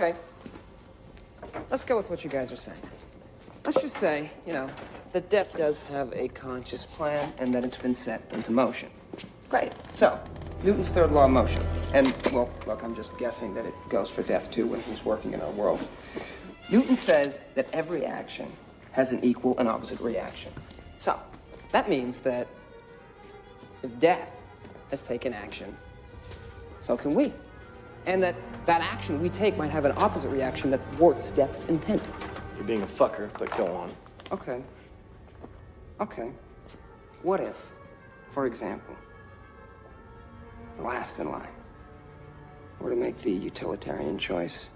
Okay. Let's go with what you guys are saying. Let's just say, that death does have a conscious plan and that it's been set into motion. Great. So, Newton's third law of motion. And, well, look, I'm just guessing that it goes for death, too, when he's working in our world. Newton says that every action has an equal and opposite reaction. So, that means that if death has taken action, so can we. And that action we take might have an opposite reaction that thwarts death's intent. You're being a fucker, but go on. Okay. What if, for example, the last in line were to make the utilitarian choice,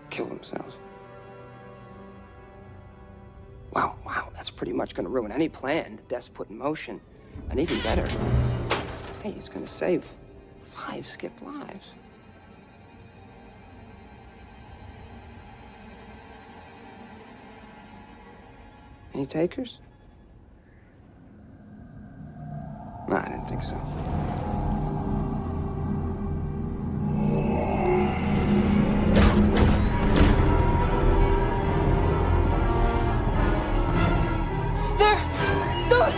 kill themselves? Wow, that's pretty much going to ruin any plan that death's put in motion. And even better, hey, he's going to save 5 skipped lives. Any takers? No, I didn't think so. There goes!